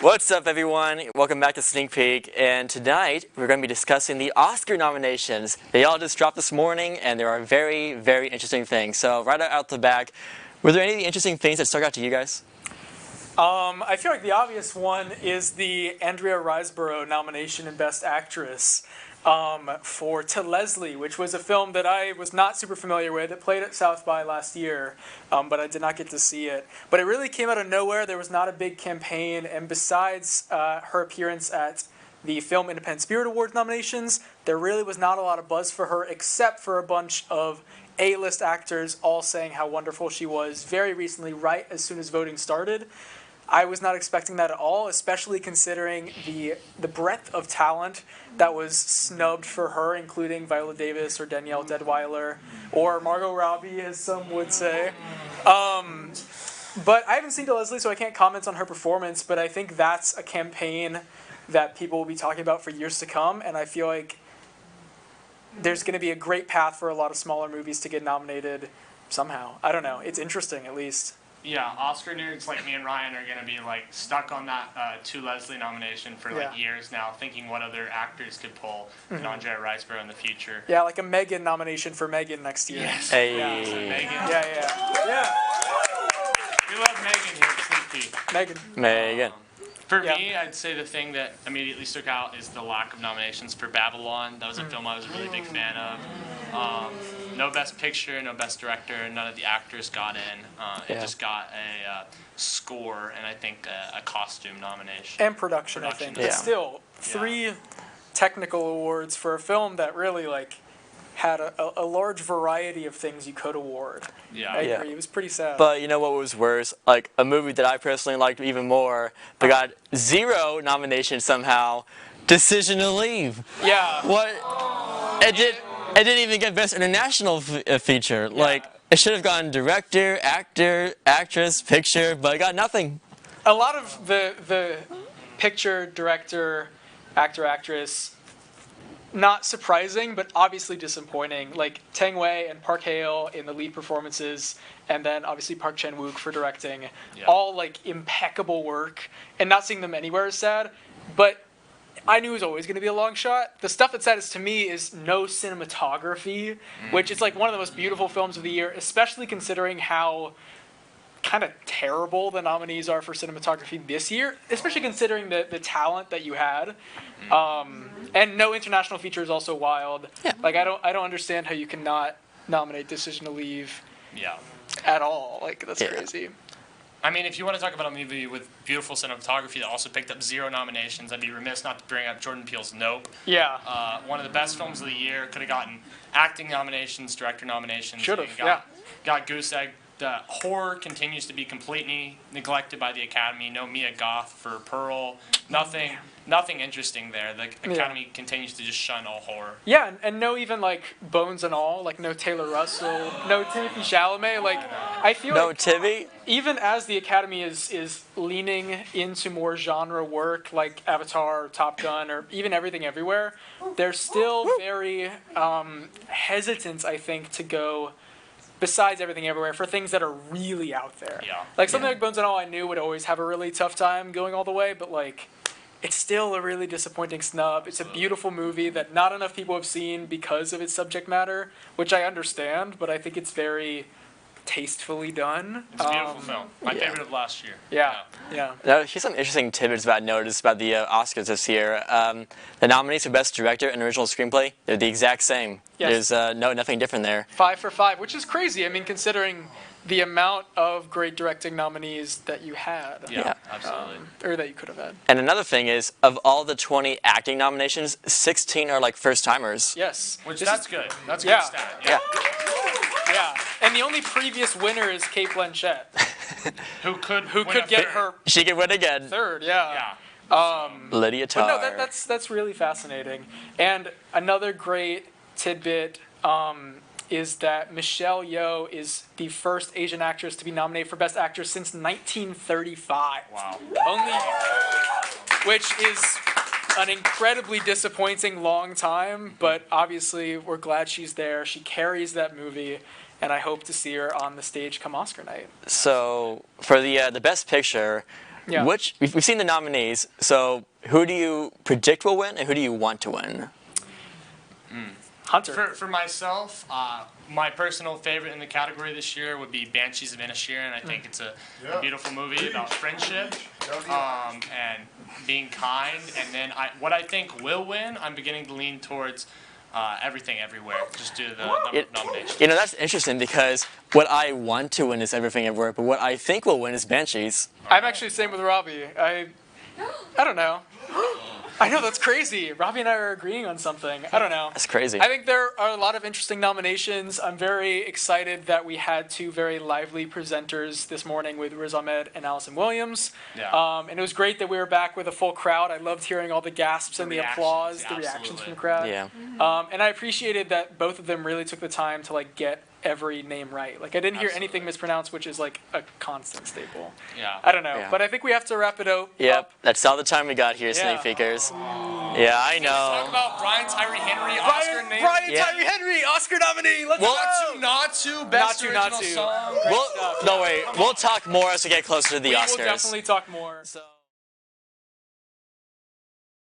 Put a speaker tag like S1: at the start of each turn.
S1: What's up, everyone? Welcome back to Sneak Peek. And tonight, we're going to be discussing the Oscar nominations. They all just dropped this morning, and there are very, very interesting things. So, right out the back, were there any interesting things that stuck out to you guys?
S2: I feel like the obvious one is the Andrea Riseborough nomination in Best Actress for To Leslie, which was a film that I was not super familiar with. It played at South by last year, but I did not get to see it. But it really came out of nowhere. There was not a big campaign, and besides her appearance at the Film Independent Spirit Awards nominations, there really was not a lot of buzz for her, except for a bunch of A-list actors all saying how wonderful she was very recently, right as soon as voting started. I was not expecting that at all, especially considering the breadth of talent that was snubbed for her, including Viola Davis or Danielle Deadwyler, or Margot Robbie, as some would say. But I haven't seen To Leslie, so I can't comment on her performance, but I think that's a campaign that people will be talking about for years to come, and I feel like there's going to be a great path for a lot of smaller movies to get nominated somehow. I don't know. It's interesting, at least.
S3: Yeah, Oscar nerds like me and Ryan are going to be stuck on that To Leslie nomination for years now, thinking what other actors could pull an Andrea Riseborough in the future.
S2: Yeah, like a Megan nomination for Megan next year.
S3: Yes.
S1: Hey.
S3: Yeah, so Megan.
S2: Yeah.
S3: We love Megan here at Sneak Peek.
S1: Megan.
S3: For me, I'd say the thing that immediately stuck out is the lack of nominations for Babylon. That was a film I was a really big fan of. No Best Picture, no Best Director, none of the actors got in. It just got a score and I think a costume nomination.
S2: And production I think. But still, 3 technical awards for a film that really had a large variety of things you could award.
S3: Yeah.
S2: I agree. It was pretty sad.
S1: But you know what was worse? Like a movie that I personally liked even more, but got 0 nominations somehow. Decision to Leave.
S2: Yeah.
S1: What? It didn't even get Best International Feature. Yeah. It should have gotten director, actor, actress, picture, but it got nothing.
S2: A lot of the picture, director, actor, actress, not surprising, but obviously disappointing. Like Tang Wei and Park Hae-il in the lead performances, and then obviously Park Chan-wook for directing. Yeah. All impeccable work, and not seeing them anywhere is sad. But I knew it was always going to be a long shot. The stuff that's saddest to me is no cinematography, which is one of the most beautiful films of the year, especially considering how kind of terrible the nominees are for cinematography this year, especially considering the talent that you had. And no international feature is also wild. Yeah. I don't understand how you cannot nominate Decision to Leave at all. That's crazy.
S3: I mean, if you want to talk about a movie with beautiful cinematography that also picked up 0 nominations, I'd be remiss not to bring up Jordan Peele's Nope.
S2: Yeah.
S3: One of the best films of the year. Could have gotten acting nominations, director nominations.
S2: Should have,
S3: Got goose egg. The horror continues to be completely neglected by the Academy. No Mia Goth for Pearl. Nothing interesting there. The Academy continues to just shun all horror.
S2: Yeah, and no even Bones and All, no Taylor Russell, no Timothée Chalamet. I feel
S1: no Tibby.
S2: Even as the Academy is leaning into more genre work like Avatar or Top Gun or even Everything Everywhere, they're still very hesitant, I think, to go besides Everything Everywhere for things that are really out there.
S3: Yeah.
S2: Something like Bones and All I knew would always have a really tough time going all the way, but it's still a really disappointing snub. It's a beautiful movie that not enough people have seen because of its subject matter, which I understand, but I think it's very tastefully done.
S3: It's a beautiful film. My favorite of last year.
S2: Yeah.
S1: Now, here's some interesting tidbits about notice about the Oscars this year. The nominees for Best Director and Original Screenplay, they're the exact same.
S2: Yes.
S1: There's nothing different there.
S2: 5 for 5, which is crazy. I mean, considering the amount of great directing nominees that you had.
S3: Yeah, absolutely.
S2: Or that you could have had.
S1: And another thing is, of all the 20 acting nominations, 16 are first-timers.
S2: Yes.
S3: That's good. That's a good stat.
S2: Yeah. And the only previous winner is Cate Blanchett.
S3: who could
S2: get her...
S1: She could win again.
S2: Third, yeah.
S1: Lydia Tarr.
S2: But no, that's really fascinating. And another great tidbit is that Michelle Yeoh is the first Asian actress to be nominated for Best Actress since 1935.
S3: Wow.
S2: Which is an incredibly disappointing long time, but obviously we're glad she's there. She carries that movie, and I hope to see her on the stage come Oscar night.
S1: So for the Best Picture,
S2: Yeah.
S1: We've seen the nominees, so who do you predict will win, and who do you want to win?
S2: Hunter.
S3: For myself, my personal favorite in the category this year would be Banshees of Inisherin. I think it's a beautiful movie about friendship and being kind. And then what I think will win, I'm beginning to lean towards Everything Everywhere, just due to the number of nominations.
S1: That's interesting because what I want to win is Everything Everywhere, but what I think will win is Banshees.
S2: I'm actually the same with Robbie. I don't know. I know, that's crazy. Robbie and I are agreeing on something. I don't know.
S1: That's crazy.
S2: I think there are a lot of interesting nominations. I'm very excited that we had two very lively presenters this morning with Riz Ahmed and Allison Williams.
S3: Yeah.
S2: And it was great that we were back with a full crowd. I loved hearing all the gasps and the applause, the reactions
S3: absolutely.
S2: from the crowd.
S1: Yeah.
S2: And I appreciated that both of them really took the time to get every name right. I didn't hear anything mispronounced, which is a constant staple.
S3: Yeah.
S2: I don't know,
S1: Yeah.
S2: but I think we have to wrap it up.
S1: Yep, that's all the time we got here, Sneak Peekers. Yeah, I know.
S3: Talk about Brian Tyree Henry, Oscar name.
S2: Brian Tyree Henry, Oscar nominee. Let's go.
S3: Not to best original song.
S1: Don't worry, we'll talk more as we get closer to the
S2: We
S1: Oscars.
S2: will definitely talk more.
S1: So.